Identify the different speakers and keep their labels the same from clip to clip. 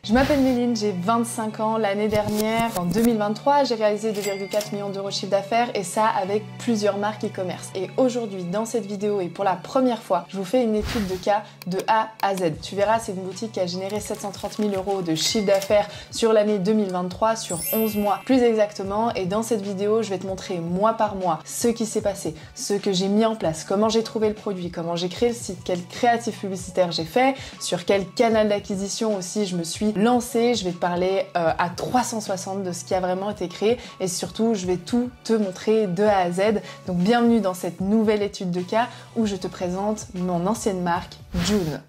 Speaker 1: Je m'appelle Méline, j'ai 25 ans. L'année dernière, en 2023, j'ai réalisé 2,4 millions d'euros de chiffre d'affaires et ça avec plusieurs marques e-commerce. Et aujourd'hui, dans cette vidéo et pour la première fois, je vous fais une étude de cas de A à Z. Tu verras, c'est une boutique qui a généré 730 000 euros de chiffre d'affaires sur l'année 2023, sur 11 mois plus exactement. Et dans cette vidéo, je vais te montrer mois par mois ce qui s'est passé, ce que j'ai mis en place, comment j'ai trouvé le produit, comment j'ai créé le site, quel créatif publicitaire j'ai fait, sur quel canal d'acquisition aussi je me suis lancée. Je vais te parler à 360 de ce qui a vraiment été créé et surtout je vais tout te montrer de A à Z. Donc bienvenue dans cette nouvelle étude de cas où je te présente mon ancienne marque June.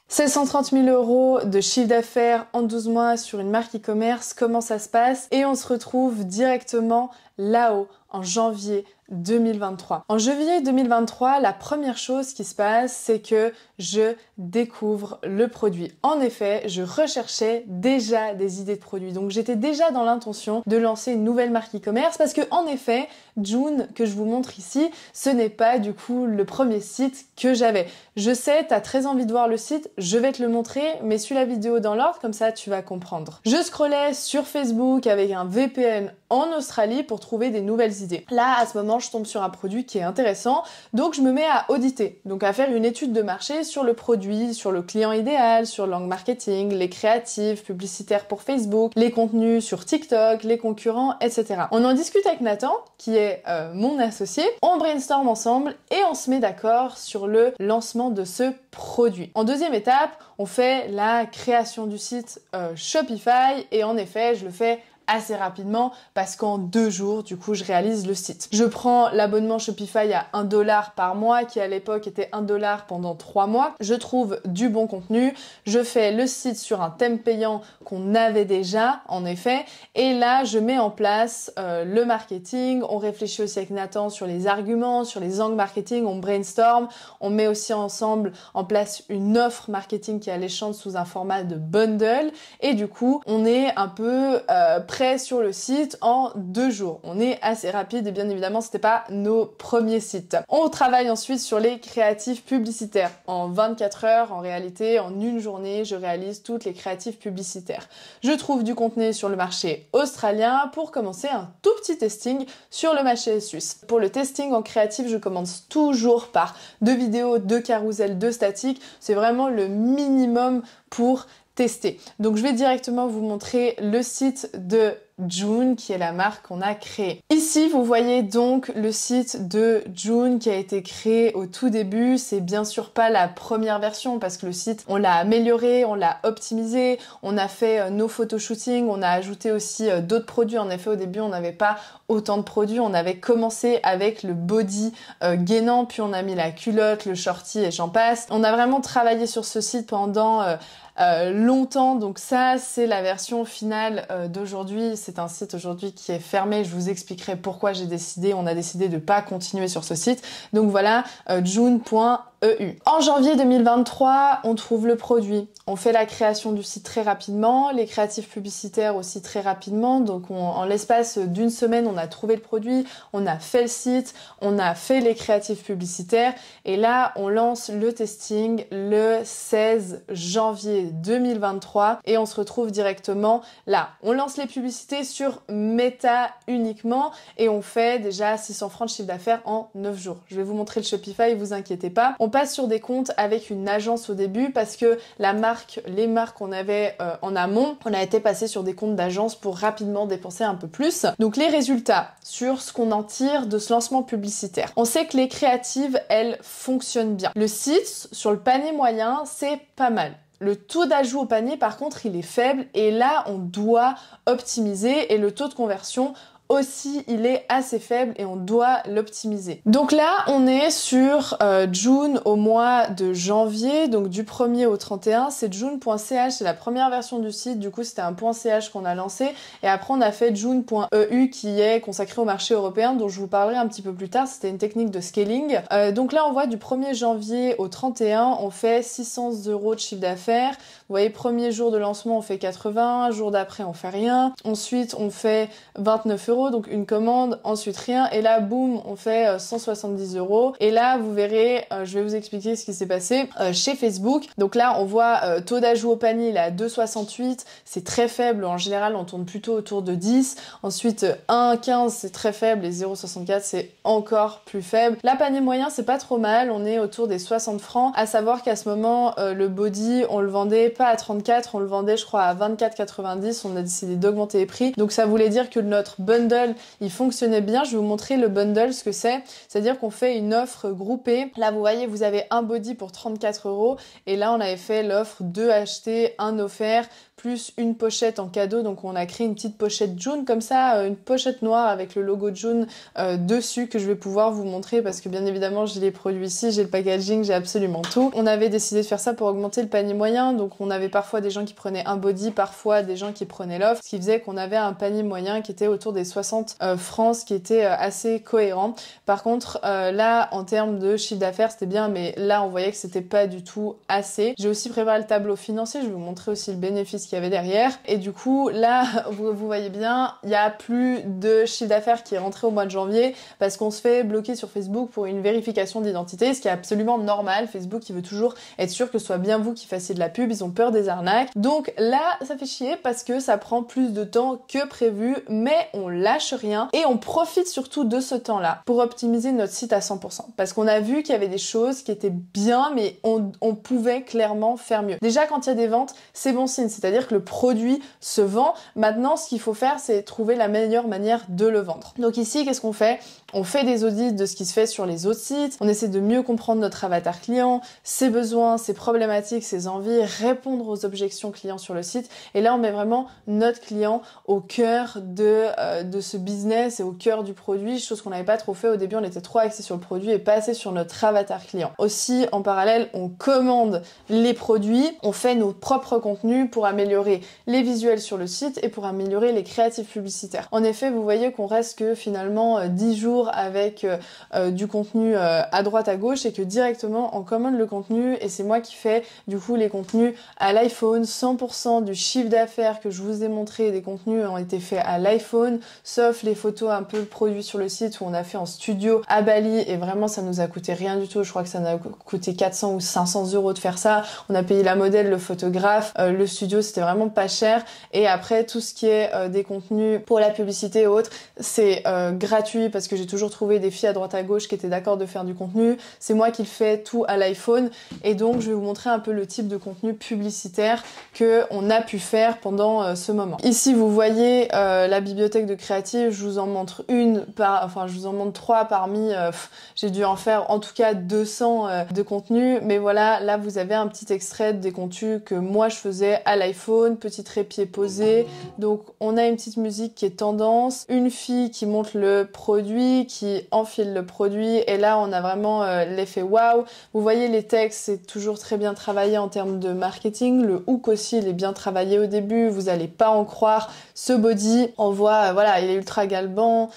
Speaker 1: 730 000 euros de chiffre d'affaires en 12 mois sur une marque e-commerce, comment ça se passe? Et on se retrouve directement là-haut en janvier 2023. En janvier 2023, la première chose qui se passe, c'est que je découvre le produit. En effet, je recherchais déjà des idées de produits. Donc j'étais déjà dans l'intention de lancer une nouvelle marque e-commerce parce que en effet, June, que je vous montre ici, ce n'est pas du coup le premier site que j'avais. Je sais, t'as très envie de voir le site, je vais te le montrer, mais suis la vidéo dans l'ordre, comme ça tu vas comprendre. Je scrollais sur Facebook avec un VPN en Australie pour trouver des nouvelles idées. Là, à ce moment, je tombe sur un produit qui est intéressant, donc je me mets à auditer, donc à faire une étude de marché sur le produit, sur le client idéal, sur l'angle marketing, les créatifs, publicitaires pour Facebook, les contenus sur TikTok, les concurrents, etc. On en discute avec Nathan, qui est mon associé, on brainstorm ensemble et on se met d'accord sur le lancement de ce produit. En deuxième étape, on fait la création du site Shopify et en effet, je le fais assez rapidement parce qu'en 2 jours, du coup, je réalise le site. Je prends l'abonnement Shopify à 1 $ par mois, qui à l'époque était 1 $ pendant 3 mois. Je trouve du bon contenu. Je fais le site sur un thème payant qu'on avait déjà, en effet. Et là, je mets en place le marketing. On réfléchit aussi avec Nathan sur les arguments, sur les angles marketing. On brainstorm. On met aussi ensemble en place une offre marketing qui est alléchante sous un format de bundle. Et du coup, on est un peu prêt sur le site en 2 jours. On est assez rapide et bien évidemment, c'était pas nos premiers sites. On travaille ensuite sur les créatifs publicitaires. En 24 heures, en réalité, en une journée, je réalise toutes les créatifs publicitaires. Je trouve du contenu sur le marché australien pour commencer un tout petit testing sur le marché suisse. Pour le testing en créatif, je commence toujours par 2 vidéos, 2 carousels, 2 statiques. C'est vraiment le minimum pour tester. Donc je vais directement vous montrer le site de June, qui est la marque qu'on a créée. Ici, vous voyez donc le site de June qui a été créé au tout début. C'est bien sûr pas la première version parce que le site, on l'a amélioré, on l'a optimisé, on a fait nos photoshootings, on a ajouté aussi d'autres produits. En effet, au début, on n'avait pas autant de produits. On avait commencé avec le body gainant, puis on a mis la culotte, le shorty et j'en passe. On a vraiment travaillé sur ce site pendant longtemps, donc ça c'est la version finale d'aujourd'hui. C'est un site aujourd'hui qui est fermé, je vous expliquerai pourquoi on a décidé de pas continuer sur ce site. Donc voilà, june.eu. En janvier 2023, on trouve le produit, on fait la création du site très rapidement, les créatifs publicitaires aussi très rapidement, donc en l'espace d'une semaine, on a trouvé le produit, on a fait le site, on a fait les créatifs publicitaires et là, on lance le testing le 16 janvier 2023 et on se retrouve directement là. On lance les publicités sur Meta uniquement et on fait déjà 600 francs de chiffre d'affaires en 9 jours. Je vais vous montrer le Shopify, vous inquiétez pas. On passe sur des comptes avec une agence au début parce que les marques qu'on avait en amont, on a été passé sur des comptes d'agence pour rapidement dépenser un peu plus. Donc les résultats sur ce qu'on en tire de ce lancement publicitaire. On sait que les créatives, elles fonctionnent bien. Le site, sur le panier moyen, c'est pas mal. Le taux d'ajout au panier, par contre, il est faible et là, on doit optimiser et le taux de conversion aussi, il est assez faible et on doit l'optimiser. Donc là, on est sur June au mois de janvier, donc du 1er au 31, c'est june.ch, c'est la première version du site, du coup c'était un .ch qu'on a lancé, et après on a fait june.eu qui est consacré au marché européen, dont je vous parlerai un petit peu plus tard, c'était une technique de scaling. Donc là, on voit du 1er janvier au 31, on fait 600 € de chiffre d'affaires. Vous voyez, premier jour de lancement, on fait 80, jour d'après, on fait rien. Ensuite, on fait 29 €. €, donc une commande, ensuite rien, et là boum, on fait 170 €. Et là vous verrez, je vais vous expliquer ce qui s'est passé chez Facebook. Donc là on voit taux d'ajout au panier, il est à 2,68, c'est très faible, en général on tourne plutôt autour de 10. Ensuite 1,15 c'est très faible et 0,64 c'est encore plus faible. Là panier moyen c'est pas trop mal, on est autour des 60 francs, à savoir qu'à ce moment le body on le vendait pas à 34, on le vendait je crois à 24,90, on a décidé d'augmenter les prix. Donc ça voulait dire que notre bundle il fonctionnait bien. Je vais vous montrer le bundle, ce que c'est-à-dire qu'on fait une offre groupée. Là vous voyez vous avez un body pour 34 € et là on avait fait l'offre 2 achetés, 1 offert, plus une pochette en cadeau. Donc on a créé une petite pochette June comme ça, une pochette noire avec le logo June dessus que je vais pouvoir vous montrer parce que bien évidemment j'ai les produits ici, j'ai le packaging, j'ai absolument tout. On avait décidé de faire ça pour augmenter le panier moyen, donc on avait parfois des gens qui prenaient un body, parfois des gens qui prenaient l'offre, ce qui faisait qu'on avait un panier moyen qui était autour des 60 francs, ce qui était assez cohérent. Par contre là en termes de chiffre d'affaires c'était bien, mais là on voyait que c'était pas du tout assez. J'ai aussi préparé le tableau financier, je vais vous montrer aussi le bénéfice qu'il y avait derrière. Et du coup là vous voyez bien, il y a plus de chiffre d'affaires qui est rentré au mois de janvier parce qu'on se fait bloquer sur Facebook pour une vérification d'identité, ce qui est absolument normal. Facebook il veut toujours être sûr que ce soit bien vous qui fassiez de la pub, ils ont peur des arnaques. Donc là ça fait chier parce que ça prend plus de temps que prévu, mais on lâche rien et on profite surtout de ce temps-là pour optimiser notre site à 100%, parce qu'on a vu qu'il y avait des choses qui étaient bien, mais on pouvait clairement faire mieux. Déjà quand il y a des ventes, c'est bon signe, c'est-à-dire que le produit se vend. Maintenant ce qu'il faut faire c'est trouver la meilleure manière de le vendre. Donc ici qu'est-ce qu'on fait? On fait des audits de ce qui se fait sur les autres sites, on essaie de mieux comprendre notre avatar client, ses besoins, ses problématiques, ses envies, répondre aux objections clients sur le site. Et là on met vraiment notre client au cœur de ce business et au cœur du produit, chose qu'on n'avait pas trop fait au début. On était trop axé sur le produit et pas assez sur notre avatar client. Aussi en parallèle on commande les produits, on fait nos propres contenus pour améliorer les visuels sur le site et pour améliorer les créatifs publicitaires. En effet vous voyez qu'on reste que finalement 10 jours avec du contenu à droite à gauche et que directement on commande le contenu et c'est moi qui fais du coup les contenus à l'iPhone. 100% du chiffre d'affaires que je vous ai montré des contenus ont été faits à l'iPhone, sauf les photos un peu produits sur le site où on a fait en studio à Bali et vraiment ça nous a coûté rien du tout. Je crois que ça nous a coûté 400 ou 500 € de faire ça. On a payé la modèle, le photographe, le studio, c'était vraiment pas cher. Et après tout ce qui est des contenus pour la publicité et autres, c'est gratuit parce que j'ai toujours trouvé des filles à droite à gauche qui étaient d'accord de faire du contenu. C'est moi qui le fais tout à l'iPhone et donc je vais vous montrer un peu le type de contenu publicitaire que on a pu faire pendant ce moment. Ici vous voyez la bibliothèque de créatifs, je vous en montre je vous en montre 3 parmi j'ai dû en faire en tout cas 200 de contenu, mais voilà, là vous avez un petit extrait des contenus que moi je faisais à l'iPhone, petit trépied posé. Donc on a une petite musique qui est tendance, une fille qui montre le produit, qui enfile le produit et là on a vraiment l'effet waouh. Vous voyez les textes, c'est toujours très bien travaillé en termes de marketing. Le hook aussi il est bien travaillé au début, vous allez pas en croire. Ce body, on voit voilà, il est ultra galbant,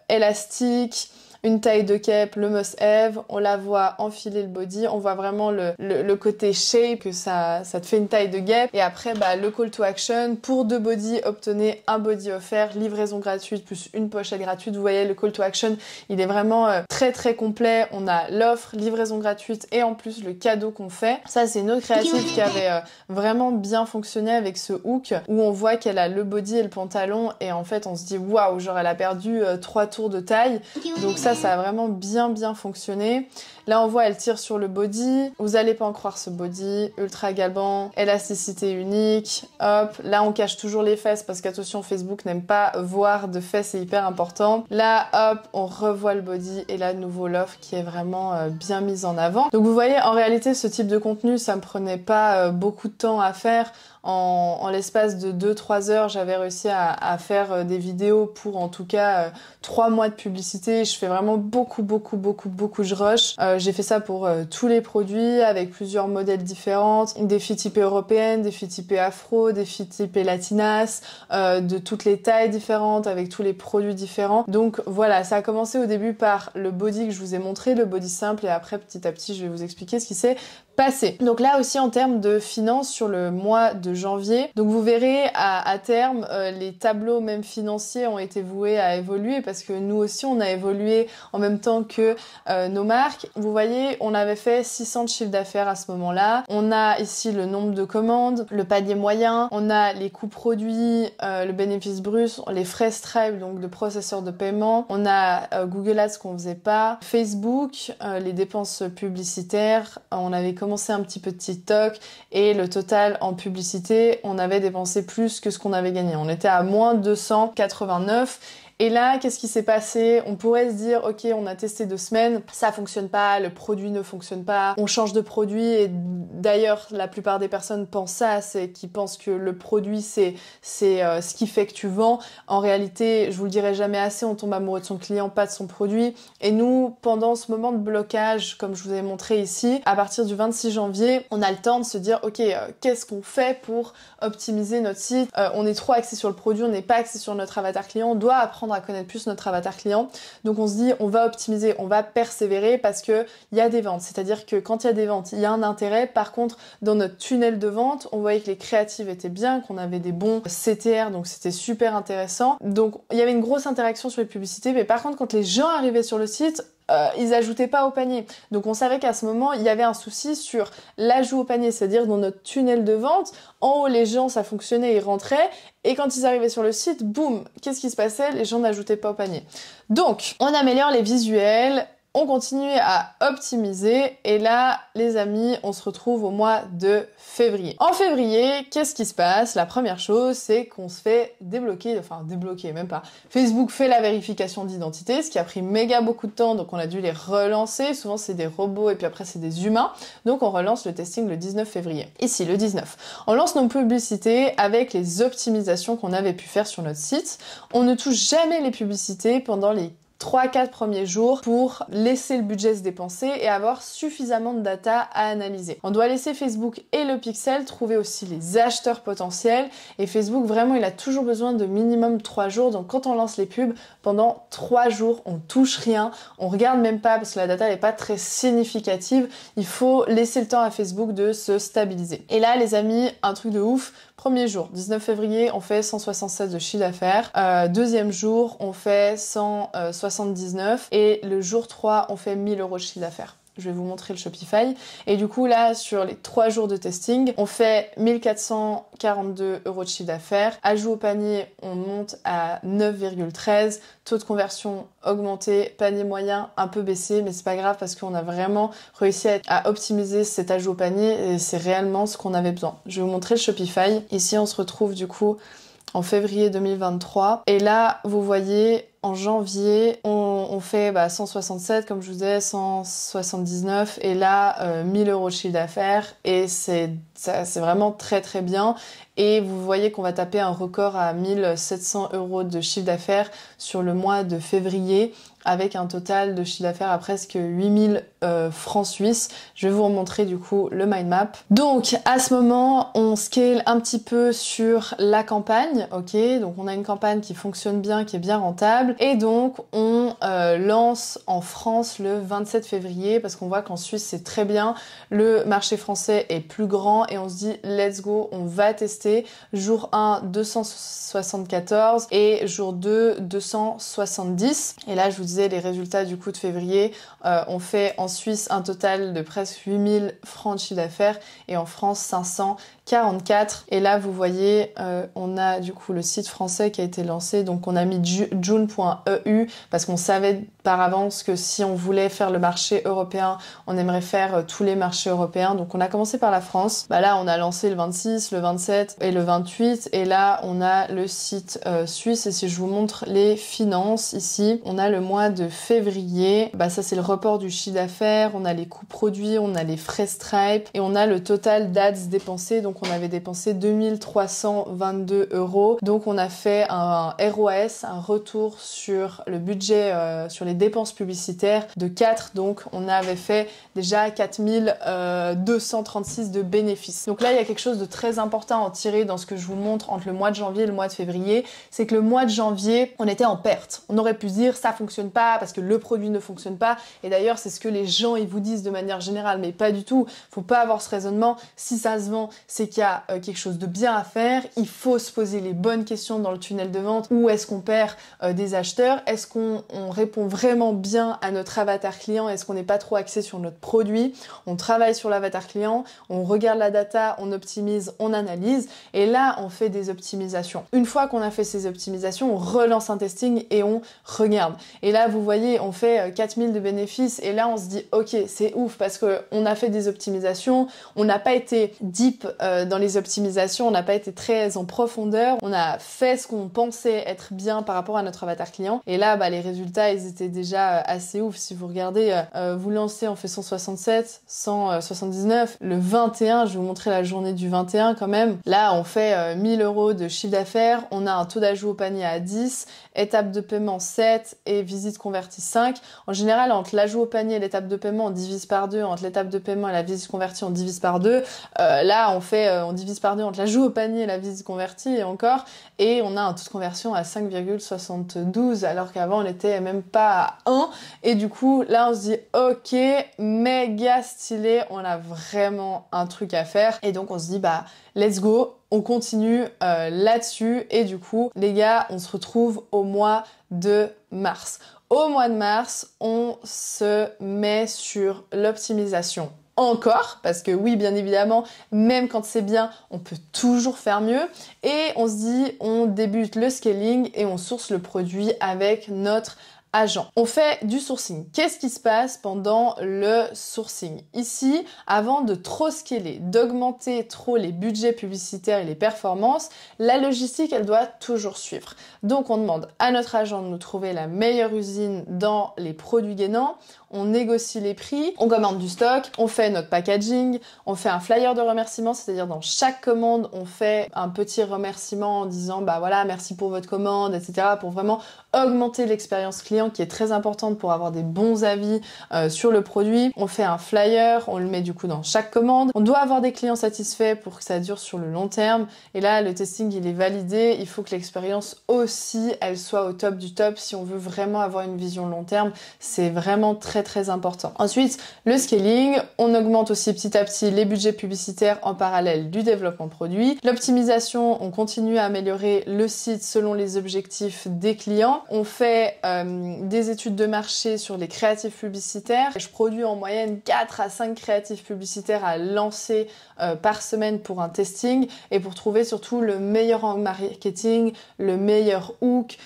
Speaker 1: élastique, une taille de cape, le must-have, on la voit enfiler le body, on voit vraiment le côté shape, que ça te fait une taille de guêpe. Et après, le call to action, pour 2 body, obtenez un body offert, livraison gratuite, plus une pochette gratuite. Vous voyez, le call to action, il est vraiment très très complet. On a l'offre, livraison gratuite et en plus le cadeau qu'on fait. Ça, c'est une autre créative qui avait vraiment bien fonctionné avec ce hook, où on voit qu'elle a le body et le pantalon, et en fait, on se dit, waouh, genre elle a perdu 3 tours de taille. Donc ça a vraiment bien fonctionné. Là on voit elle tire sur le body, vous allez pas en croire, ce body ultra galbant, élasticité unique, hop, là on cache toujours les fesses parce qu'attention Facebook n'aime pas voir de fesses, c'est hyper important. Là hop, on revoit le body et là de nouveau l'offre qui est vraiment bien mise en avant. Donc vous voyez, en réalité ce type de contenu ça me prenait pas beaucoup de temps à faire. En l'espace de 2-3 heures, j'avais réussi à faire des vidéos pour en tout cas 3 mois de publicité. Je fais vraiment beaucoup, je rush. J'ai fait ça pour tous les produits avec plusieurs modèles différents, des filles typées européennes, des filles typées afro, des filles typées latinas, de toutes les tailles différentes, avec tous les produits différents. Donc voilà, ça a commencé au début par le body que je vous ai montré, le body simple, et après petit à petit je vais vous expliquer ce qui s'est passé. Donc là aussi en termes de finances sur le mois de janvier, donc vous verrez à terme les tableaux même financiers ont été voués à évoluer parce que nous aussi on a évolué en même temps que nos marques. Vous voyez, on avait fait 600 de chiffre d'affaires à ce moment-là. On a ici le nombre de commandes, le panier moyen, on a les coûts produits, le bénéfice brut, les frais Stripe, donc de processeur de paiement. On a Google Ads qu'on faisait pas, Facebook, les dépenses publicitaires, on avait commencé un petit peu de TikTok et le total en publicité, on avait dépensé plus que ce qu'on avait gagné. On était à moins 289. Et là, qu'est-ce qui s'est passé? On pourrait se dire, ok, on a testé 2 semaines, ça fonctionne pas, le produit ne fonctionne pas, on change de produit et d'ailleurs, la plupart des personnes pensent ça, c'est qu'ils pensent que le produit, c'est ce qui fait que tu vends. En réalité, je vous le dirai jamais assez, on tombe amoureux de son client, pas de son produit. Et nous, pendant ce moment de blocage, comme je vous ai montré ici, à partir du 26 janvier, on a le temps de se dire, ok, qu'est-ce qu'on fait pour optimiser notre site? On est trop axé sur le produit, on n'est pas axé sur notre avatar client, on doit apprendre à connaître plus notre avatar client. Donc on se dit on va optimiser, on va persévérer parce que il y a des ventes. C'est-à-dire que quand il y a des ventes, il y a un intérêt. Par contre, dans notre tunnel de vente, on voyait que les créatives étaient bien, qu'on avait des bons CTR, donc c'était super intéressant. Donc il y avait une grosse interaction sur les publicités, mais par contre quand les gens arrivaient sur le site, ils ajoutaient pas au panier. Donc on savait qu'à ce moment, il y avait un souci sur l'ajout au panier, c'est-à-dire dans notre tunnel de vente, en haut les gens, ça fonctionnait, ils rentraient, et quand ils arrivaient sur le site, boum, qu'est-ce qui se passait? Les gens n'ajoutaient pas au panier. Donc on améliore les visuels, on continue à optimiser et là, les amis, on se retrouve au mois de février. En février, qu'est-ce qui se passe? La première chose, c'est qu'on se fait débloquer, même pas. Facebook fait la vérification d'identité, ce qui a pris méga beaucoup de temps, donc on a dû les relancer. Souvent, c'est des robots et puis après, c'est des humains. Donc, on relance le testing le 19 février. Ici, le 19. On lance nos publicités avec les optimisations qu'on avait pu faire sur notre site. On ne touche jamais les publicités pendant les 3-4 premiers jours pour laisser le budget se dépenser et avoir suffisamment de data à analyser. On doit laisser Facebook et le pixel trouver aussi les acheteurs potentiels et Facebook vraiment il a toujours besoin de minimum 3 jours, donc quand on lance les pubs pendant 3 jours on touche rien, on regarde même pas parce que la data n'est pas très significative, il faut laisser le temps à Facebook de se stabiliser. Et là les amis, un truc de ouf, premier jour, 19 février, on fait 167 de chiffre d'affaires. Deuxième jour, on fait 179. Et le jour 3, on fait 1000 euros de chiffre d'affaires. Je vais vous montrer le Shopify. Et du coup, là, sur les 3 jours de testing, on fait 1442 euros de chiffre d'affaires. Ajout au panier, on monte à 9,13. Taux de conversion augmenté, panier moyen un peu baissé, mais c'est pas grave parce qu'on a vraiment réussi à optimiser cet ajout au panier et c'est réellement ce qu'on avait besoin. Je vais vous montrer le Shopify. Ici, on se retrouve du coup en février 2023. Et là, vous voyez, en janvier, on fait 167, comme je vous disais, 179, et là, 1000 euros de chiffre d'affaires, et c'est vraiment très très bien. Et vous voyez qu'on va taper un record à 1700 euros de chiffre d'affaires sur le mois de février, avec un total de chiffre d'affaires à presque 8000 francs suisses. Je vais vous remontrer du coup le mind map. Donc à ce moment, on scale un petit peu sur la campagne, ok? Donc on a une campagne qui fonctionne bien, qui est bien rentable. Et donc on lance en France le 27 février parce qu'on voit qu'en Suisse c'est très bien. Le marché français est plus grand et on se dit let's go, on va tester. Jour 1, 274 et jour 2, 270. Et là je vous disais les résultats du coup de février, on fait en Suisse un total de presque 8000 francs de chiffre d'affaires et en France 544. Et là vous voyez on a du coup le site français qui a été lancé, donc on a mis june.eu parce qu'on savait par avance que si on voulait faire le marché européen, on aimerait faire tous les marchés européens. Donc on a commencé par la France. Là on a lancé le 26, le 27 et le 28 et là on a le site suisse. Et si je vous montre les finances ici, on a le mois de février. Ça c'est le report du chiffre d'affaires, on a les coûts produits, on a les frais Stripe et on a le total d'ads dépensés. Donc donc on avait dépensé 2322 €. Donc on a fait un ROAS, un retour sur le budget, sur les dépenses publicitaires de 4, donc on avait fait déjà 4236 de bénéfices. Donc là il y a quelque chose de très important à en tirer dans ce que je vous montre entre le mois de janvier et le mois de février, c'est que le mois de janvier, on était en perte. On aurait pu se dire ça fonctionne pas parce que le produit ne fonctionne pas, et d'ailleurs c'est ce que les gens ils vous disent de manière générale, mais pas du tout. Faut pas avoir ce raisonnement. Si ça se vend, c'est qu'il y a quelque chose de bien à faire. Il faut se poser les bonnes questions dans le tunnel de vente. Où est-ce qu'on perd des acheteurs? Est-ce qu'on répond vraiment bien à notre avatar client? Est-ce qu'on n'est pas trop axé sur notre produit? On travaille sur l'avatar client, on regarde la data, on optimise, on analyse, et là on fait des optimisations. Une fois qu'on a fait ces optimisations, on relance un testing et on regarde. Et là vous voyez, on fait 4000 de bénéfices, et là on se dit ok, c'est ouf parce que on a fait des optimisations, on n'a pas été deep dans les optimisations, on n'a pas été très en profondeur, on a fait ce qu'on pensait être bien par rapport à notre avatar client, et là les résultats ils étaient déjà assez ouf. Si vous regardez, vous lancez, on fait 167, 179, le 21, je vais vous montrer la journée du 21 quand même, là on fait 1000 € de chiffre d'affaires, on a un taux d'ajout au panier à 10, étape de paiement 7 et visite convertie 5. En général, entre l'ajout au panier et l'étape de paiement, on divise par 2, entre l'étape de paiement et la visite convertie, on divise par 2. Là, on divise par 2 entre l'ajout au panier et la visite convertie et encore, et on a un taux de conversion à 5,72 alors qu'avant on était même pas à 1, et du coup là on se dit ok, méga stylé, on a vraiment un truc à faire, et donc on se dit let's go, on continue là-dessus, et du coup les gars, on se retrouve au mois de mars. Au mois de mars, on se met sur l'optimisation. Encore, parce que oui, bien évidemment, même quand c'est bien, on peut toujours faire mieux. Et on se dit, on débute le scaling et on source le produit avec notre agent. On fait du sourcing. Qu'est-ce qui se passe pendant le sourcing? Ici, avant de trop scaler, d'augmenter trop les budgets publicitaires et les performances, la logistique, elle doit toujours suivre. Donc on demande à notre agent de nous trouver la meilleure usine dans les produits gainants, on négocie les prix, on commande du stock, on fait notre packaging, on fait un flyer de remerciement, c'est-à-dire dans chaque commande, on fait un petit remerciement en disant voilà, merci pour votre commande, etc. pour vraiment augmenter l'expérience client qui est très importante pour avoir des bons avis sur le produit. On fait un flyer, on le met du coup dans chaque commande. On doit avoir des clients satisfaits pour que ça dure sur le long terme. Et là, le testing, il est validé. Il faut que l'expérience aussi, elle soit au top du top si on veut vraiment avoir une vision long terme. C'est vraiment très très important. Ensuite, le scaling, on augmente aussi petit à petit les budgets publicitaires en parallèle du développement produit. L'optimisation, on continue à améliorer le site selon les objectifs des clients. On fait des études de marché sur les créatifs publicitaires. Je produis en moyenne 4 à 5 créatifs publicitaires à lancer par semaine pour un testing, et pour trouver surtout le meilleur angle marketing, le meilleur hook,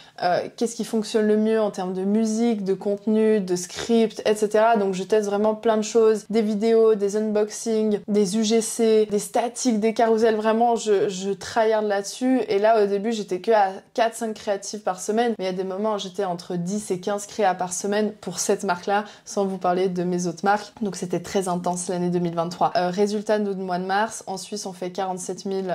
Speaker 1: qu'est-ce qui fonctionne le mieux en termes de musique, de contenu, de script, etc. Donc je teste vraiment plein de choses, des vidéos, des unboxings, des UGC, des statiques, des carousels, vraiment je tryhard là-dessus. Et là au début j'étais que à 4-5 créatifs par semaine, mais il y a des moments où j'étais entre 10 et 15 créas par semaine pour cette marque-là, sans vous parler de mes autres marques. Donc c'était très intense l'année 2023. Résultat du mois de mars, en Suisse on fait 47 000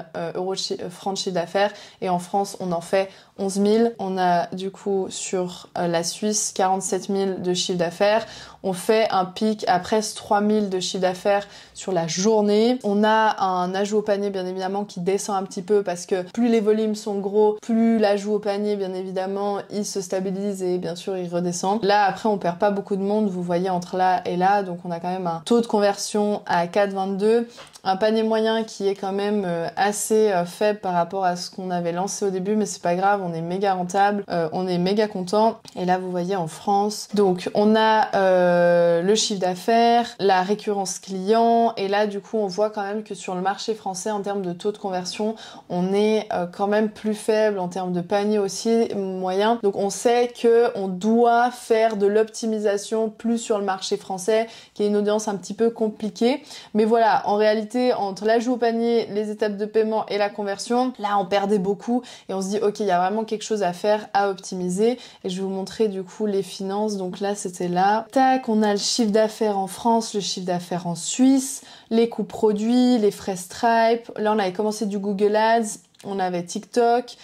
Speaker 1: francs de chiffre d'affaires, et en France on en fait 11 000. On a du coup sur la Suisse 47 000 de chiffre d'affaires. On fait un pic à presque 3 000 de chiffre d'affaires sur la journée. On a un ajout au panier bien évidemment qui descend un petit peu parce que plus les volumes sont gros, plus l'ajout au panier bien évidemment il se stabilise et bien sûr il redescend. Là après on perd pas beaucoup de monde, vous voyez entre là et là, donc on a quand même un taux de conversion à 4,22. Un panier moyen qui est quand même assez faible par rapport à ce qu'on avait lancé au début, mais c'est pas grave, on est méga rentable, on est méga content. Et là vous voyez en France, donc on a le chiffre d'affaires, la récurrence client, et là du coup on voit quand même que sur le marché français en termes de taux de conversion, on est quand même plus faible, en termes de panier aussi moyen. Donc on sait que on doit faire de l'optimisation plus sur le marché français, qui est une audience un petit peu compliquée. Mais voilà, en réalité entre l'ajout au panier, les étapes de paiement et la conversion, là on perdait beaucoup et on se dit ok, il y a vraiment quelque chose à faire, à optimiser. Et je vais vous montrer du coup les finances. Donc là c'était là, tac, tac, on a le chiffre d'affaires en France, le chiffre d'affaires en Suisse, les coûts produits, les frais Stripe. Là, on avait commencé du Google Ads, on avait TikTok,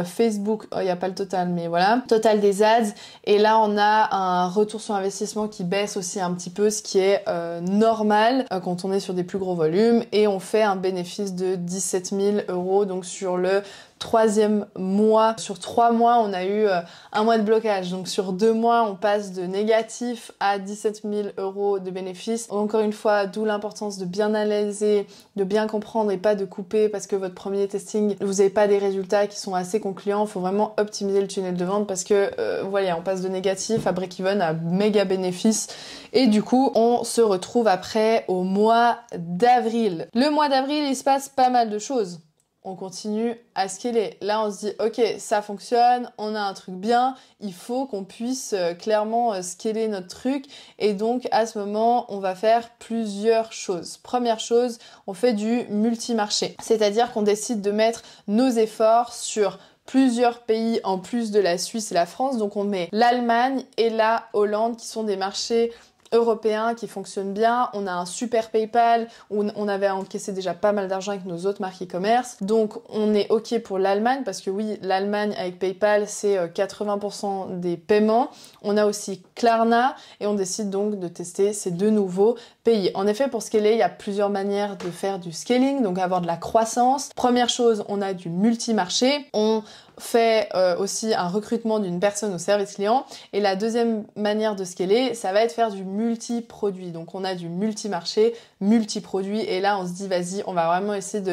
Speaker 1: Facebook, il n'y a pas le total, mais voilà, total des ads. Et là, on a un retour sur investissement qui baisse aussi un petit peu, ce qui est normal quand on est sur des plus gros volumes. Et on fait un bénéfice de 17 000 €, donc sur le troisième mois. Sur 3 mois, on a eu un mois de blocage. Donc sur 2 mois, on passe de négatif à 17 000 € de bénéfices. Encore une fois, d'où l'importance de bien analyser, de bien comprendre et pas de couper parce que votre premier testing, vous n'avez pas des résultats qui sont assez concluants. Il faut vraiment optimiser le tunnel de vente parce que, voilà, on passe de négatif à break-even à méga bénéfice. Et du coup, on se retrouve après au mois d'avril. Le mois d'avril, il se passe pas mal de choses. On continue à scaler. Là, on se dit, ok, ça fonctionne, on a un truc bien, il faut qu'on puisse clairement scaler notre truc. Et donc, à ce moment, on va faire plusieurs choses. Première chose, on fait du multi-marché. C'est-à-dire qu'on décide de mettre nos efforts sur plusieurs pays en plus de la Suisse et la France. Donc, on met l'Allemagne et la Hollande qui sont des marchés européen qui fonctionne bien. On a un super PayPal où on avait encaissé déjà pas mal d'argent avec nos autres marques e-commerce. Donc on est ok pour l'Allemagne parce que oui, l'Allemagne avec PayPal c'est 80% des paiements. On a aussi Klarna et on décide donc de tester ces deux nouveaux pays. En effet, pour scaler, il y a plusieurs manières de faire du scaling, donc avoir de la croissance. Première chose, on a du multi-marché. On fait aussi un recrutement d'une personne au service client. Et la deuxième manière de scaler, ça va être faire du multi-produit. Donc on a du multi-marché, multi-produit. Et là, on se dit, vas-y, on va vraiment essayer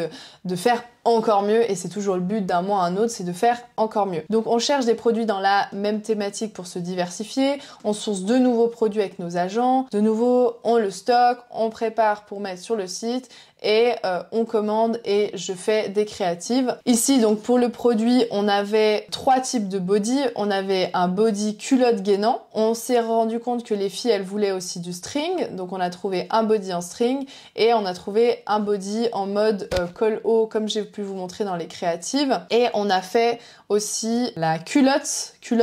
Speaker 1: de faire encore mieux. Et c'est toujours le but d'un mois à un autre, c'est de faire encore mieux. Donc on cherche des produits dans la même thématique pour se diversifier. On source de nouveaux produits avec nos agents. De nouveau, on le stocke, on prépare pour mettre sur le site. Et on commande et je fais des créatives. Ici, donc pour le produit, on avait 3 types de body. On avait un body culotte gainant. On s'est rendu compte que les filles, elles voulaient aussi du string. Donc on a trouvé un body en string et on a trouvé un body en mode col haut, comme j'ai pu vous montrer dans les créatives. Et on a fait aussi la culotte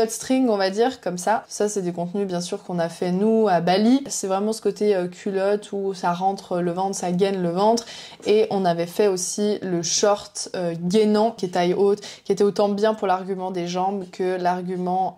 Speaker 1: string, on va dire, comme ça. Ça, c'est des contenus, bien sûr, qu'on a fait nous à Bali. C'est vraiment ce côté culotte où ça rentre le ventre, ça gaine le ventre. Et on avait fait aussi le short gainant qui est taille haute, qui était autant bien pour l'argument des jambes que l'argument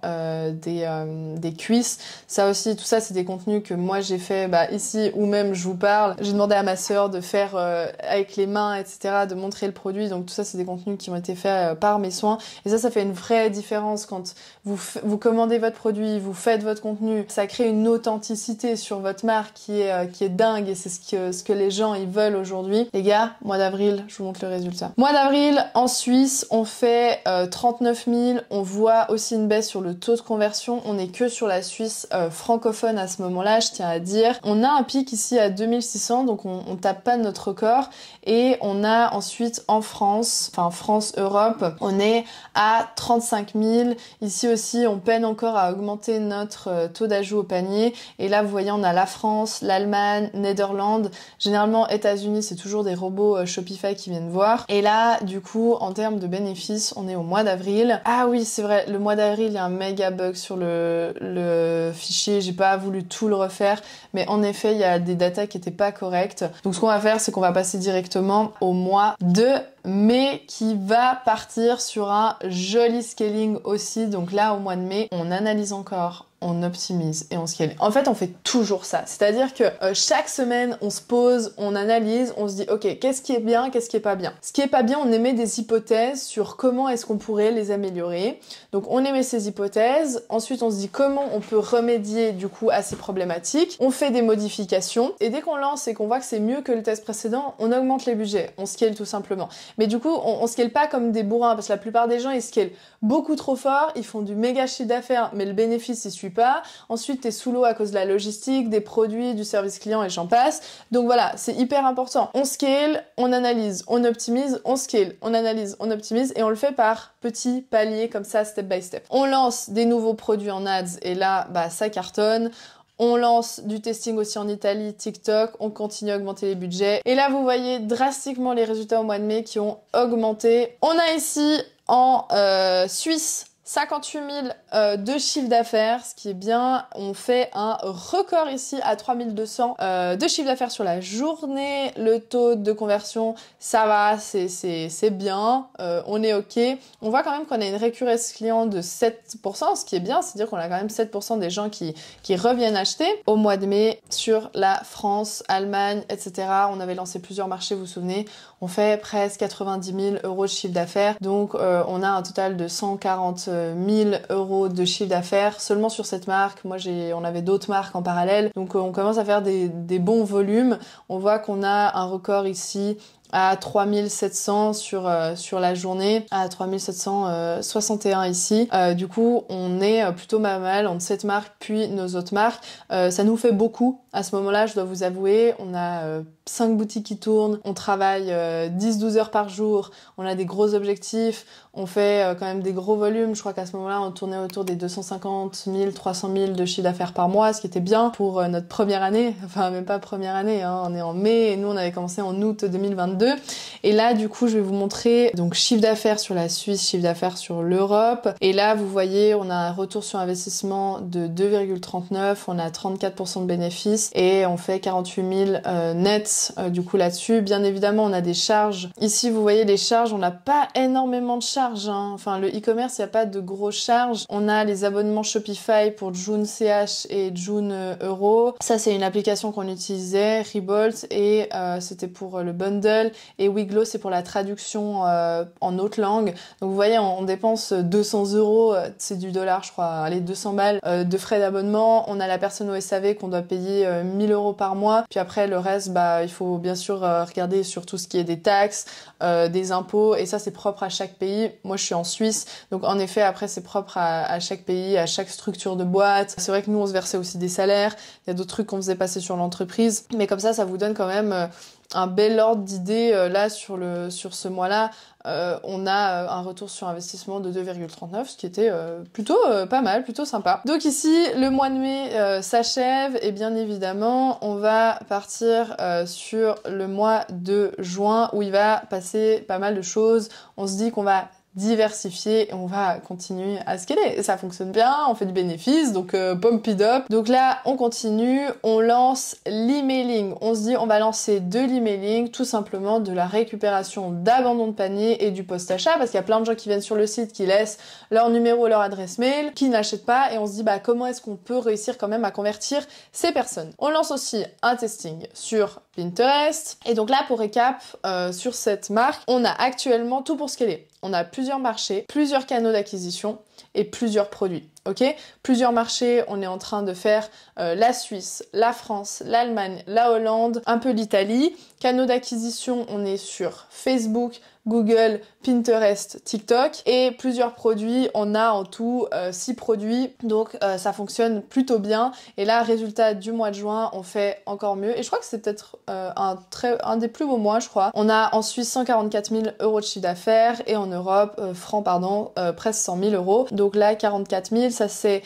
Speaker 1: des cuisses. Ça aussi, tout ça c'est des contenus que moi j'ai fait ici où même je vous parle. J'ai demandé à ma sœur de faire avec les mains, etc., de montrer le produit. Donc tout ça c'est des contenus qui ont été faits par mes soins. Et ça fait une vraie différence quand vous commandez votre produit, vous faites votre contenu. Ça crée une authenticité sur votre marque qui est dingue et c'est ce que les gens ils veulent aujourd'hui. Les gars, mois d'avril, je vous montre le résultat. Mois d'avril, en Suisse, on fait 39 000. On voit aussi une baisse sur le taux de conversion. On n'est que sur la Suisse francophone à ce moment-là, je tiens à dire. On a un pic ici à 2600, donc on tape pas notre record. Et on a ensuite en France, enfin France, Europe, on est à 35 000. Ici aussi, on peine encore à augmenter notre taux d'ajout au panier. Et là, vous voyez, on a la France, l'Allemagne, Netherlands. Généralement, États-Unis, c'est toujours des robots Shopify qui viennent voir. Et là, du coup, en termes de bénéfices, on est au mois d'avril. Ah oui, c'est vrai, le mois d'avril, il y a un méga bug sur le fichier. J'ai pas voulu tout le refaire, mais en effet, il y a des datas qui étaient pas correctes. Donc, ce qu'on va faire, c'est qu'on va passer directement au mois de mai qui va partir sur un joli scaling aussi. Donc là, au mois de mai, on analyse encore, on optimise et on scale. En fait, on fait toujours ça. C'est-à-dire que chaque semaine, on se pose, on analyse, on se dit, ok, qu'est-ce qui est bien, qu'est-ce qui est pas bien. Ce qui est pas bien, on émet des hypothèses sur comment est-ce qu'on pourrait les améliorer. Donc, on émet ces hypothèses. Ensuite, on se dit comment on peut remédier du coup à ces problématiques. On fait des modifications. Et dès qu'on lance et qu'on voit que c'est mieux que le test précédent, on augmente les budgets. On scale tout simplement. Mais du coup, on scale pas comme des bourrins parce que la plupart des gens, ils scalent beaucoup trop fort, ils font du méga chiffre d'affaires, mais le bénéfice, il suit pas. Ensuite, t'es sous l'eau à cause de la logistique, des produits, du service client et j'en passe. Donc voilà, c'est hyper important. On scale, on analyse, on optimise, on scale, on analyse, on optimise et on le fait par petits paliers comme ça, step by step. On lance des nouveaux produits en ads et là, ça cartonne. On lance du testing aussi en Italie, TikTok, on continue à augmenter les budgets. Et là, vous voyez drastiquement les résultats au mois de mai qui ont augmenté. On a ici en Suisse 58 000 de chiffre d'affaires, ce qui est bien. On fait un record ici à 3200 de chiffre d'affaires sur la journée. Le taux de conversion, ça va, c'est bien, on est ok. On voit quand même qu'on a une récurrence client de 7%, ce qui est bien, c'est-à-dire qu'on a quand même 7% des gens qui reviennent acheter. Au mois de mai, sur la France, Allemagne, etc., on avait lancé plusieurs marchés, vous vous souvenez, on fait presque 90 000 euros de chiffre d'affaires. Donc on a un total de 140 000 euros de chiffre d'affaires seulement sur cette marque. Moi on avait d'autres marques en parallèle. Donc on commence à faire des bons volumes. On voit qu'on a un record ici à 3700 sur la journée, à 3761 ici. Du coup, on est plutôt pas mal entre cette marque puis nos autres marques. Ça nous fait beaucoup. À ce moment-là, je dois vous avouer, on a 5 boutiques qui tournent, on travaille 10-12 heures par jour, on a des gros objectifs, on fait quand même des gros volumes. Je crois qu'à ce moment-là, on tournait autour des 250 000, 300 000 de chiffre d'affaires par mois, ce qui était bien pour notre première année. Enfin, même pas première année, hein. On est en mai et nous, on avait commencé en août 2022. Et là, du coup, je vais vous montrer donc chiffre d'affaires sur la Suisse, chiffre d'affaires sur l'Europe. Et là, vous voyez, on a un retour sur investissement de 2,39, on a 34% de bénéfices et on fait 48 000 nets du coup là-dessus. Bien évidemment, on a des charges. Ici, vous voyez les charges, on n'a pas énormément de charges, hein. Enfin, le e-commerce, il n'y a pas de grosses charges. On a les abonnements Shopify pour June CH et June Euro. Ça, c'est une application qu'on utilisait, Revolt, et c'était pour le bundle. Et Wiglo, c'est pour la traduction en autre langue. Donc vous voyez, on dépense 200 euros, c'est du dollar, je crois, allez, 200 balles de frais d'abonnement. On a la personne au SAV qu'on doit payer 1000 euros par mois. Puis après, le reste, bah, il faut bien sûr regarder sur tout ce qui est des taxes, des impôts. Et ça, c'est propre à chaque pays. Moi, je suis en Suisse. Donc en effet, après, c'est propre à chaque pays, à chaque structure de boîte. C'est vrai que nous, on se versait aussi des salaires. Il y a d'autres trucs qu'on faisait passer sur l'entreprise. Mais comme ça vous donne quand même un bel ordre d'idée là sur ce mois-là. On a un retour sur investissement de 2,39, ce qui était plutôt pas mal, plutôt sympa. Donc ici, le mois de mai s'achève et bien évidemment, on va partir sur le mois de juin où il va passer pas mal de choses. On se dit qu'on va diversifier et on va continuer à scaler. Et ça fonctionne bien, on fait du bénéfice, donc pump it up. Donc là, on continue, on lance l'emailing. On se dit on va lancer de l'emailing, tout simplement de la récupération d'abandon de panier et du post-achat, parce qu'il y a plein de gens qui viennent sur le site, qui laissent leur numéro, leur adresse mail, qui n'achètent pas, et on se dit bah comment est-ce qu'on peut réussir quand même à convertir ces personnes. On lance aussi un testing sur Pinterest. Et donc là, pour récap, sur cette marque, on a actuellement tout pour scaler. On a plusieurs marchés, plusieurs canaux d'acquisition et plusieurs produits. Ok, plusieurs marchés, on est en train de faire la Suisse, la France, l'Allemagne, la Hollande, un peu l'Italie. Canaux d'acquisition, on est sur Facebook, Google, Pinterest, TikTok et plusieurs produits. On a en tout 6 produits, donc ça fonctionne plutôt bien. Et là, résultat du mois de juin, on fait encore mieux. Et je crois que c'est peut-être un des plus beaux mois, je crois. On a en Suisse 144 000 euros de chiffre d'affaires et en Europe, presque 100 000 euros. Donc là, 44 000, ça c'est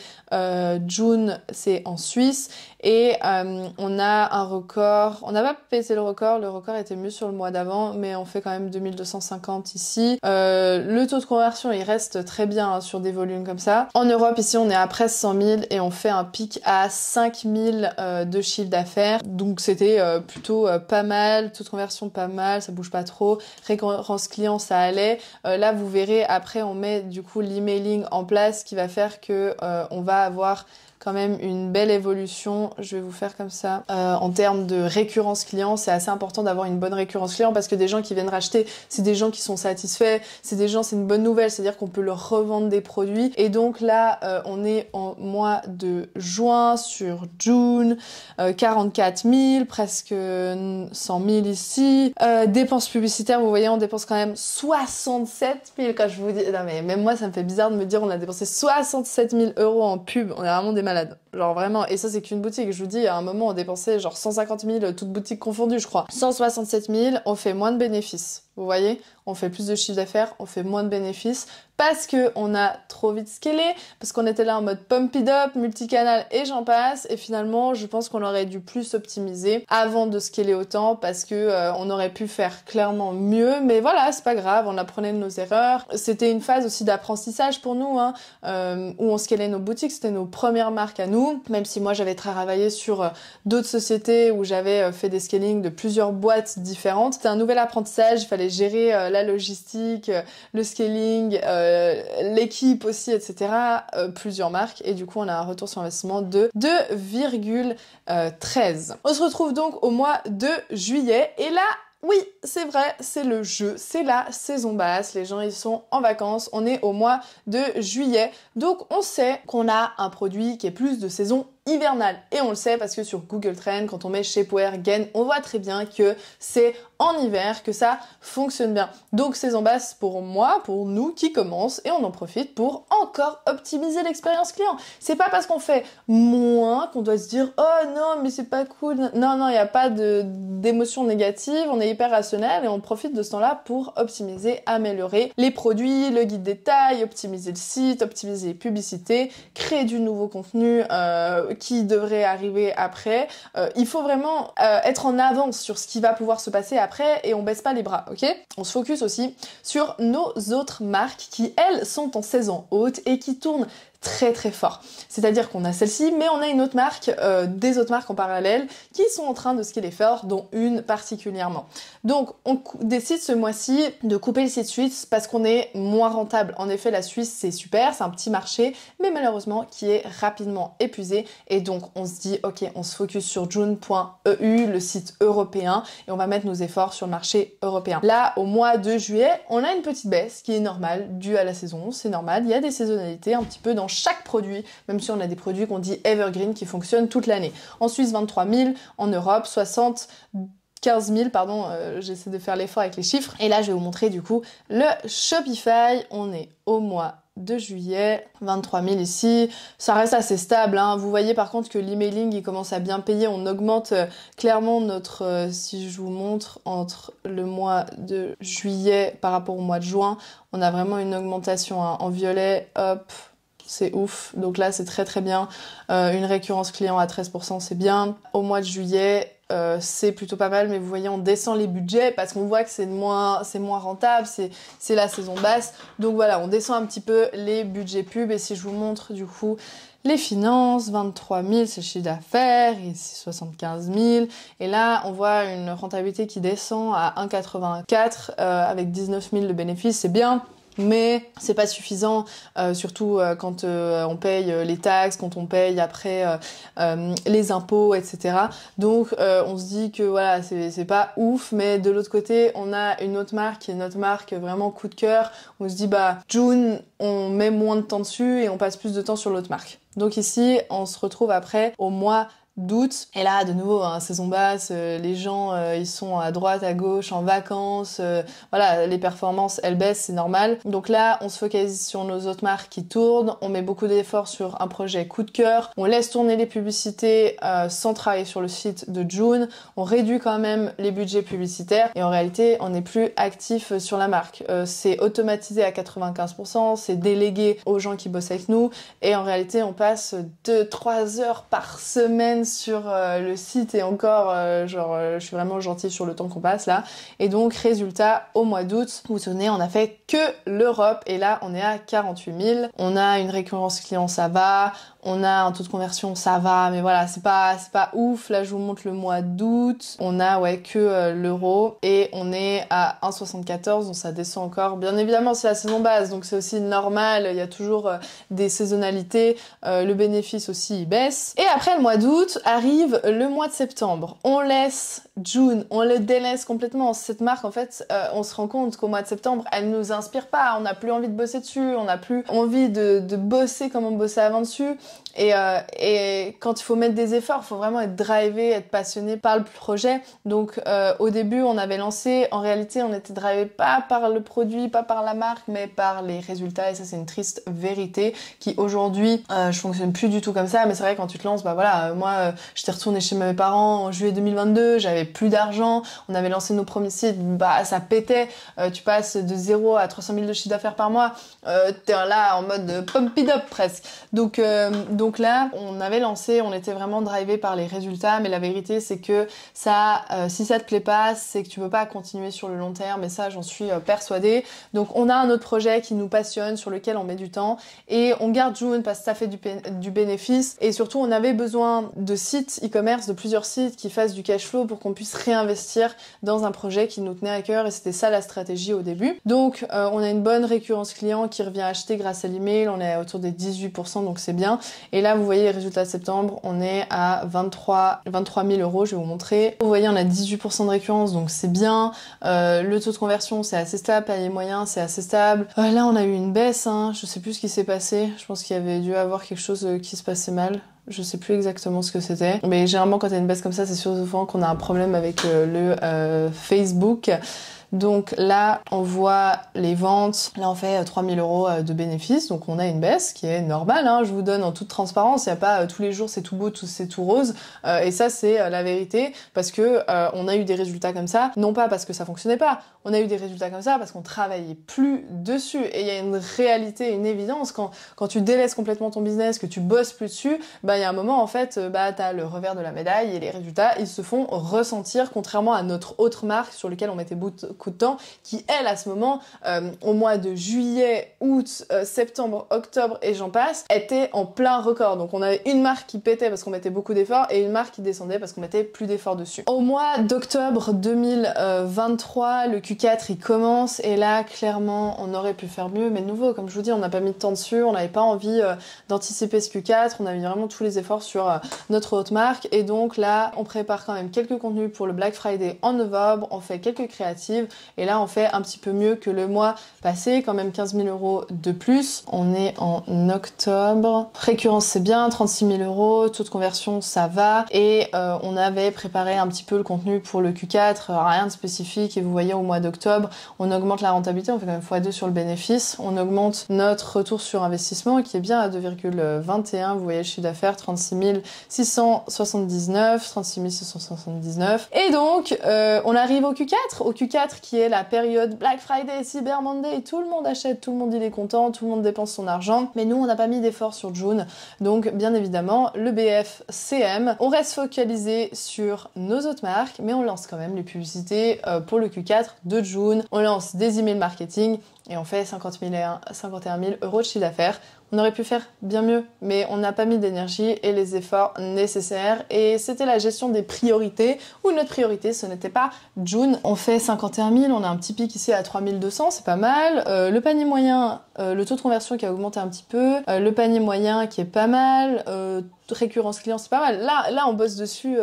Speaker 1: June, c'est en Suisse. Et on a un record, on n'a pas pété le record était mieux sur le mois d'avant, mais on fait quand même 2250 ici. Le taux de conversion, il reste très bien hein, sur des volumes comme ça. En Europe, ici, on est à presque 100 000 et on fait un pic à 5 000 de chiffre d'affaires. Donc c'était plutôt pas mal, taux de conversion pas mal, ça bouge pas trop. Récurrence client, ça allait. Là, vous verrez, après, on met du coup l'emailing en place qui va faire que on va avoir quand même une belle évolution. Je vais vous faire comme ça. En termes de récurrence client, c'est assez important d'avoir une bonne récurrence client parce que des gens qui viennent racheter, c'est des gens qui sont satisfaits, c'est une bonne nouvelle, c'est-à-dire qu'on peut leur revendre des produits. Et donc là, on est en mois de juin sur June, 44 000, presque 100 000 ici. Dépenses publicitaires, vous voyez, on dépense quand même 67 000 quand je vous dis... Non mais même moi, ça me fait bizarre de me dire on a dépensé 67 000 euros en pub. On est vraiment des malades. Genre vraiment, et ça c'est qu'une boutique. Je vous dis, à un moment on dépensait genre 150 000, toutes boutiques confondues je crois. 167 000, on fait moins de bénéfices. Vous voyez, on fait plus de chiffre d'affaires, on fait moins de bénéfices parce que on a trop vite scalé, parce qu'on était là en mode pump it up, multicanal et j'en passe. Et finalement, je pense qu'on aurait dû plus optimiser avant de scaler autant parce que on aurait pu faire clairement mieux. Mais voilà, c'est pas grave, on apprenait de nos erreurs. C'était une phase aussi d'apprentissage pour nous, hein, où on scalait nos boutiques. C'était nos premières marques à nous. Même si moi j'avais travaillé sur d'autres sociétés où j'avais fait des scalings de plusieurs boîtes différentes. C'était un nouvel apprentissage. Il fallait gérer la logistique, le scaling, l'équipe aussi, etc. Plusieurs marques. Et du coup, on a un retour sur investissement de 2,13. On se retrouve donc au mois de juillet. Et là, oui, c'est vrai, c'est le jeu, c'est la saison basse, les gens ils sont en vacances, on est au mois de juillet, donc on sait qu'on a un produit qui est plus de saison hivernale. Et on le sait parce que sur Google Trends, quand on met Shapewear Gain, on voit très bien que c'est en hiver que ça fonctionne bien. Donc saison basse pour moi, pour nous qui commence, et on en profite pour encore optimiser l'expérience client. C'est pas parce qu'on fait moins qu'on doit se dire « Oh non, mais c'est pas cool ». Non, il n'y a pas d'émotion négative, on est hyper rationnel et on profite de ce temps-là pour optimiser, améliorer les produits, le guide détail, optimiser le site, optimiser les publicités, créer du nouveau contenu qui devrait arriver après. Il faut vraiment être en avance sur ce qui va pouvoir se passer après et on baisse pas les bras, ok? On se focus aussi sur nos autres marques qui, elles, sont en saison haute et qui tournent très très fort. C'est-à-dire qu'on a celle-ci, mais on a une autre marque, des autres marques en parallèle qui sont en train de scaler fort, dont une particulièrement. Donc on décide ce mois-ci de couper le site suisse parce qu'on est moins rentable. En effet, la Suisse c'est super, c'est un petit marché, mais malheureusement qui est rapidement épuisé. Et donc on se dit, ok, on se focus sur June.eu, le site européen, et on va mettre nos efforts sur le marché européen. Là, au mois de juillet, on a une petite baisse qui est normale, due à la saison, c'est normal. Il y a des saisonnalités un petit peu dans chaque produit, même si on a des produits qu'on dit evergreen qui fonctionnent toute l'année. En Suisse, 23 000, en Europe, 75 000, pardon, j'essaie de faire l'effort avec les chiffres. Et là, je vais vous montrer du coup le Shopify. On est au mois de juillet, 23 000 ici, ça reste assez stable, hein. Vous voyez par contre que l'emailing il commence à bien payer, on augmente clairement notre, si je vous montre, entre le mois de juillet par rapport au mois de juin, on a vraiment une augmentation, hein. En violet, hop, c'est ouf, donc là c'est très très bien, une récurrence client à 13%, c'est bien. Au mois de juillet, c'est plutôt pas mal, mais vous voyez on descend les budgets parce qu'on voit que c'est moins rentable, c'est la saison basse, donc voilà, on descend un petit peu les budgets pub. Et si je vous montre du coup les finances, 23 000 c'est le chiffre d'affaires, ici 75 000, et là on voit une rentabilité qui descend à 1,84 avec 19 000 de bénéfices, c'est bien. Mais c'est pas suffisant, surtout quand on paye les taxes, quand on paye après les impôts, etc. Donc on se dit que voilà, c'est pas ouf, mais de l'autre côté, on a une autre marque qui est notre marque vraiment coup de cœur. On se dit bah June, on met moins de temps dessus et on passe plus de temps sur l'autre marque. Donc ici, on se retrouve après au mois d'août. Et là, de nouveau, hein, saison basse, les gens, ils sont à droite, à gauche, en vacances. Voilà, les performances, elles baissent, c'est normal. Donc là, on se focalise sur nos autres marques qui tournent. On met beaucoup d'efforts sur un projet coup de cœur. On laisse tourner les publicités sans travailler sur le site de June. On réduit quand même les budgets publicitaires. Et en réalité, on n'est plus actif sur la marque. C'est automatisé à 95%. C'est délégué aux gens qui bossent avec nous. Et en réalité, on passe 2-3 heures par semaine sur le site, et encore je suis vraiment gentille sur le temps qu'on passe là. Et donc résultat, au mois d'août, vous tenez, on a fait que l'Europe et là on est à 48 000. On a une récurrence client, ça va, on a un taux de conversion, ça va, mais voilà, c'est pas ouf. Là je vous montre le mois d'août, on a que l'euro et on est à 1,74, donc ça descend encore. Bien évidemment c'est la saison basse, donc c'est aussi normal, il y a toujours des saisonnalités, le bénéfice aussi il baisse. Et après le mois d'août arrive le mois de septembre. On laisse June, on le délaisse complètement. Cette marque, en fait, on se rend compte qu'au mois de septembre, elle nous inspire pas. On n'a plus envie de bosser dessus, on n'a plus envie de bosser comme on bossait avant dessus. Et quand il faut mettre des efforts, il faut vraiment être drivé, être passionné par le projet. Donc au début, on avait lancé, en réalité, on était drivé pas par le produit, pas par la marque, mais par les résultats. Et ça, c'est une triste vérité qui aujourd'hui, je fonctionne plus du tout comme ça. Mais c'est vrai, quand tu te lances, bah voilà, moi, j'étais retournée chez mes parents en juillet 2022, j'avais plus d'argent, on avait lancé nos premiers sites, bah ça pétait. Tu passes de 0 à 300 000 de chiffre d'affaires par mois, t'es là en mode pump it up presque. Donc là, on avait lancé, on était vraiment drivé par les résultats, mais la vérité c'est que ça, si ça te plaît pas, c'est que tu peux pas continuer sur le long terme, et ça j'en suis persuadée. Donc on a un autre projet qui nous passionne, sur lequel on met du temps, et on garde June parce que ça fait du bénéfice, et surtout on avait besoin de sites e-commerce, de plusieurs sites qui fassent du cash flow pour qu'on puisse réinvestir dans un projet qui nous tenait à cœur, et c'était ça la stratégie au début. Donc on a une bonne récurrence client qui revient acheter grâce à l'email, on est autour des 18%, donc c'est bien. Et là, vous voyez les résultats de septembre, on est à 23 000 €, je vais vous montrer. Vous voyez, on a 18% de récurrence, donc c'est bien. Le taux de conversion, c'est assez stable. Panier moyen, c'est assez stable. Là, on a eu une baisse, hein. Je sais plus ce qui s'est passé. Je pense qu'il y avait dû avoir quelque chose qui se passait mal. Je sais plus exactement ce que c'était. Mais généralement, quand il y a une baisse comme ça, c'est souvent qu'on a un problème avec le Facebook. Donc là, on voit les ventes. Là, on fait 3 000 € de bénéfices. Donc on a une baisse qui est normale, hein. Je vous donne en toute transparence. Il n'y a pas tous les jours c'est tout beau, c'est tout rose. Et ça, c'est la vérité. Parce que on a eu des résultats comme ça. Non pas parce que ça fonctionnait pas. On a eu des résultats comme ça parce qu'on travaillait plus dessus. Et il y a une réalité, une évidence. Quand tu délaisses complètement ton business, que tu bosses plus dessus, bah il y a un moment, en fait, t'as le revers de la médaille, et les résultats, ils se font ressentir, contrairement à notre autre marque sur laquelle on mettait beaucoup de temps, qui elle à ce moment, au mois de juillet, août, septembre, octobre et j'en passe, était en plein record. Donc on avait une marque qui pétait parce qu'on mettait beaucoup d'efforts, et une marque qui descendait parce qu'on mettait plus d'efforts dessus. Au mois d'octobre 2023, le Q4 il commence, et là clairement on aurait pu faire mieux, mais de nouveau, comme je vous dis, on n'a pas mis de temps dessus, on n'avait pas envie d'anticiper ce Q4, on a mis vraiment tous les efforts sur notre autre marque. Et donc là on prépare quand même quelques contenus pour le Black Friday en novembre, on fait quelques créatives, et là on fait un petit peu mieux que le mois passé, quand même 15 000 € de plus. On est en octobre, récurrence c'est bien, 36 000 €, taux de conversion ça va, et on avait préparé un petit peu le contenu pour le Q4, rien de spécifique, et vous voyez au mois d'octobre on augmente la rentabilité, on fait quand même x2 sur le bénéfice, on augmente notre retour sur investissement qui est bien à 2,21, vous voyez le chiffre d'affaires 36 679, 36 679, et donc on arrive au Q4 qui est la période Black Friday, Cyber Monday, tout le monde achète, tout le monde il est content, tout le monde dépense son argent, mais nous on n'a pas mis d'effort sur June, donc bien évidemment le BFCM, on reste focalisé sur nos autres marques, mais on lance quand même les publicités pour le Q4 de June, on lance des emails marketing, et on fait 51 000 € de chiffre d'affaires. On aurait pu faire bien mieux, mais on n'a pas mis d'énergie et les efforts nécessaires, et c'était la gestion des priorités, où notre priorité ce n'était pas June. On fait 51 000, on a un petit pic ici à 3 200, c'est pas mal. Le panier moyen, le taux de conversion qui a augmenté un petit peu, le panier moyen qui est pas mal, récurrence client c'est pas mal. Là on bosse dessus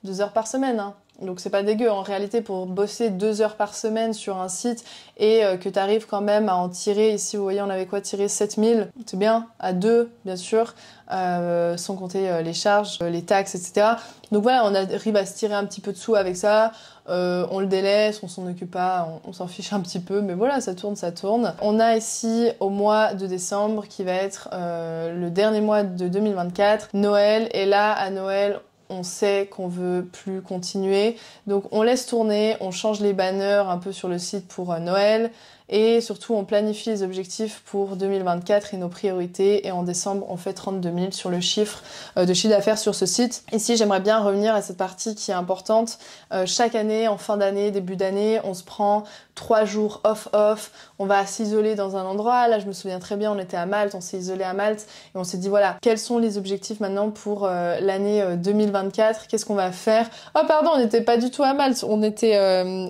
Speaker 1: 2 heures par semaine, hein. Donc c'est pas dégueu en réalité pour bosser 2 heures par semaine sur un site, et que tu arrives quand même à en tirer, ici vous voyez on avait quoi, tiré 7 000, c'est bien, à 2 bien sûr, sans compter les charges, les taxes, etc. Donc voilà, on arrive à se tirer un petit peu de sous avec ça, on le délaisse, on s'en occupe pas, on s'en fiche un petit peu, mais voilà, ça tourne, ça tourne. On a ici au mois de décembre qui va être le dernier mois de 2024, Noël, et là à Noël, on sait qu'on veut plus continuer, donc on laisse tourner, on change les banners un peu sur le site pour Noël, et surtout on planifie les objectifs pour 2024 et nos priorités, et en décembre on fait 32 000 sur le chiffre de chiffre d'affaires sur ce site. Ici j'aimerais bien revenir à cette partie qui est importante. Chaque année, en fin d'année, début d'année, on se prend 3 jours off, on va s'isoler dans un endroit. Là je me souviens très bien, on était à Malte, on s'est isolé à Malte, et on s'est dit voilà, quels sont les objectifs maintenant pour l'année 2024, qu'est-ce qu'on va faire. Oh pardon, on n'était pas du tout à Malte, on était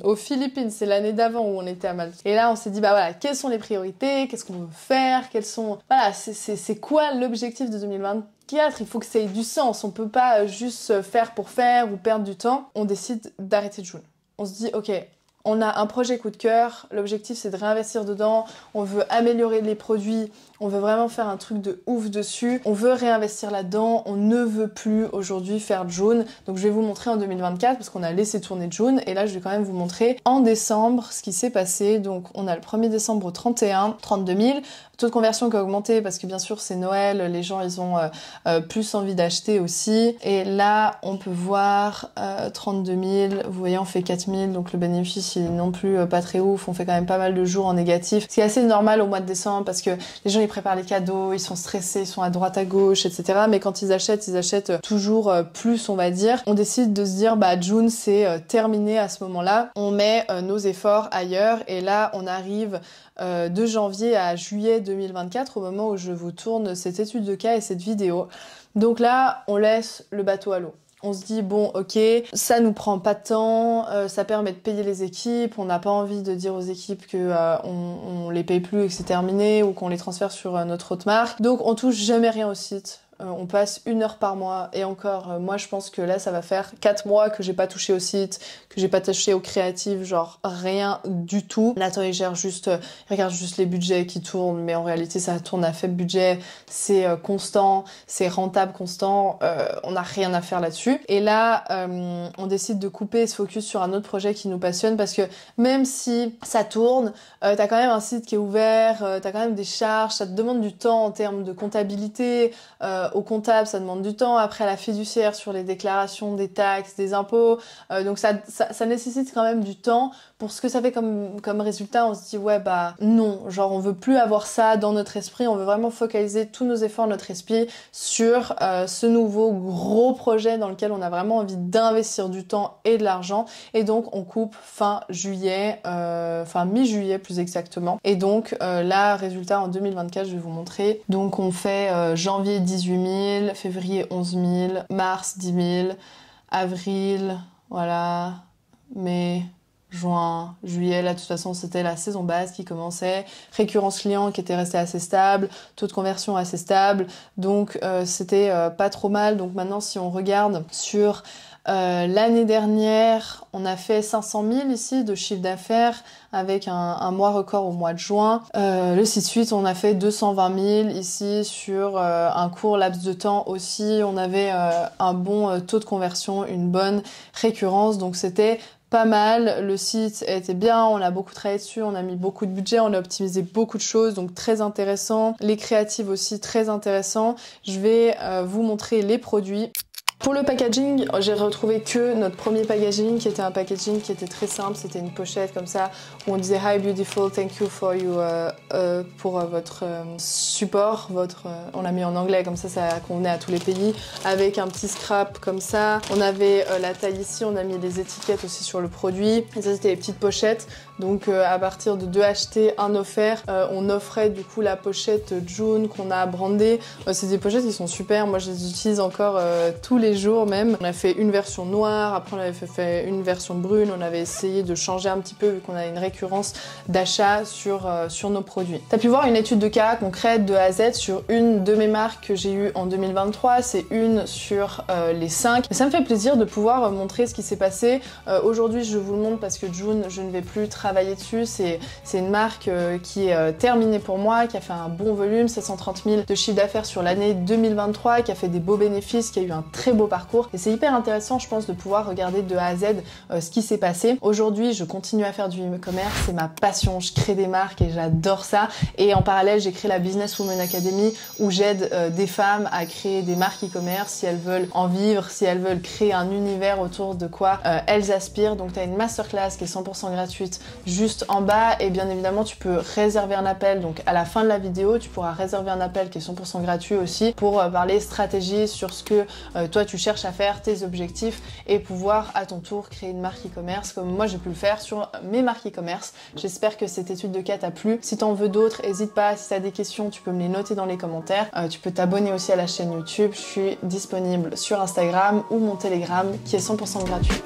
Speaker 1: aux Philippines, c'est l'année d'avant où on était à Malte. Et là on s'est dit bah voilà, quelles sont les priorités, qu'est-ce qu'on veut faire, quels sont, voilà, c'est quoi l'objectif de 2024, il faut que ça ait du sens, on peut pas juste faire pour faire ou perdre du temps. On décide d'arrêter June. On se dit ok, on a un projet coup de cœur, l'objectif c'est de réinvestir dedans, on veut améliorer les produits, on veut vraiment faire un truc de ouf dessus, on veut réinvestir là-dedans, on ne veut plus aujourd'hui faire June. Donc je vais vous montrer en 2024 parce qu'on a laissé tourner June et là je vais quand même vous montrer en décembre ce qui s'est passé. Donc on a le 1er décembre au 31, 32 000. Taux de conversion qui a augmenté parce que bien sûr c'est Noël, les gens ils ont plus envie d'acheter aussi. Et là on peut voir 32 000, vous voyez on fait 4 000 donc le bénéfice il est non plus pas très ouf, on fait quand même pas mal de jours en négatif. Ce qui est assez normal au mois de décembre parce que les gens ils préparent les cadeaux, ils sont stressés, ils sont à droite à gauche etc. Mais quand ils achètent toujours plus on va dire. On décide de se dire bah June c'est terminé à ce moment-là, on met nos efforts ailleurs et là on arrive de janvier à juillet 2024 au moment où je vous tourne cette étude de cas et cette vidéo. Donc là, on laisse le bateau à l'eau. On se dit bon ok, ça nous prend pas de temps, ça permet de payer les équipes, on n'a pas envie de dire aux équipes que on les paye plus et que c'est terminé ou qu'on les transfère sur notre autre marque. Donc on touche jamais rien au site. On passe 1 heure par mois et encore moi je pense que là ça va faire 4 mois que j'ai pas touché au site, que j'ai pas touché au créatif, genre rien du tout. Nathan il gère juste, il regarde juste les budgets qui tournent mais en réalité ça tourne à faible budget, c'est constant, c'est rentable constant, on n'a rien à faire là-dessus. Et là on décide de couper et se focus sur un autre projet qui nous passionne parce que même si ça tourne, t'as quand même un site qui est ouvert, t'as quand même des charges, ça te demande du temps en termes de comptabilité, au comptable ça demande du temps, après à la fiduciaire sur les déclarations des taxes, des impôts, donc ça nécessite quand même du temps. Pour ce que ça fait comme résultat, on se dit ouais bah non, genre on veut plus avoir ça dans notre esprit, on veut vraiment focaliser tous nos efforts, notre esprit sur ce nouveau gros projet dans lequel on a vraiment envie d'investir du temps et de l'argent et donc on coupe fin juillet, fin mi-juillet plus exactement. Et donc là résultat en 2024 je vais vous montrer. Donc on fait janvier 18 000, février 11 000, mars 10 000, avril voilà, mai, juin, juillet, là de toute façon c'était la saison basse qui commençait, récurrence client qui était restée assez stable, taux de conversion assez stable, donc c'était pas trop mal. Donc maintenant si on regarde sur l'année dernière, on a fait 500 000 ici de chiffre d'affaires avec un mois record au mois de juin. Le site suite, on a fait 220 000 ici sur un court laps de temps aussi. On avait un bon taux de conversion, une bonne récurrence, donc c'était pas mal. Le site était bien, on a beaucoup travaillé dessus, on a mis beaucoup de budget, on a optimisé beaucoup de choses, donc très intéressant. Les créatives aussi très intéressant. Je vais vous montrer les produits. Pour le packaging, j'ai retrouvé que notre premier packaging qui était un packaging qui était très simple, c'était une pochette comme ça où on disait Hi beautiful, thank you for you pour votre support, on l'a mis en anglais comme ça convenait à tous les pays, avec un petit scrap comme ça. On avait la taille ici, on a mis les étiquettes aussi sur le produit et ça c'était les petites pochettes. Donc à partir de 2 achetés, 1 offert, on offrait du coup la pochette June qu'on a brandée. C'est des pochettes qui sont super, moi je les utilise encore tous les jours même. On a fait une version noire, après on avait fait une version brune, on avait essayé de changer un petit peu vu qu'on a une récurrence d'achat sur nos produits. T'as pu voir une étude de cas concrète de A à Z sur une de mes marques que j'ai eues en 2023, c'est une sur les 5. Mais ça me fait plaisir de pouvoir montrer ce qui s'est passé. Aujourd'hui je vous le montre parce que June, je ne vais plus travailler dessus, c'est une marque qui est terminée pour moi, qui a fait un bon volume, 730 000 de chiffre d'affaires sur l'année 2023, qui a fait des beaux bénéfices, qui a eu un très beau parcours et c'est hyper intéressant je pense de pouvoir regarder de A à Z ce qui s'est passé. Aujourd'hui je continue à faire du e-commerce, c'est ma passion, je crée des marques et j'adore ça et en parallèle j'ai créé la Business Woman Academy où j'aide des femmes à créer des marques e-commerce si elles veulent en vivre, si elles veulent créer un univers autour de quoi elles aspirent. Donc tu as une masterclass qui est 100% gratuite juste en bas et bien évidemment tu peux réserver un appel, donc à la fin de la vidéo tu pourras réserver un appel qui est 100% gratuit aussi pour parler stratégie sur ce que toi tu cherches à faire, tes objectifs et pouvoir à ton tour créer une marque e-commerce comme moi j'ai pu le faire sur mes marques e-commerce. J'espère que cette étude de cas t'a plu. Si t'en veux d'autres, n'hésite pas, si t'as des questions tu peux me les noter dans les commentaires. Tu peux t'abonner aussi à la chaîne YouTube, je suis disponible sur Instagram ou mon Telegram qui est 100% gratuit.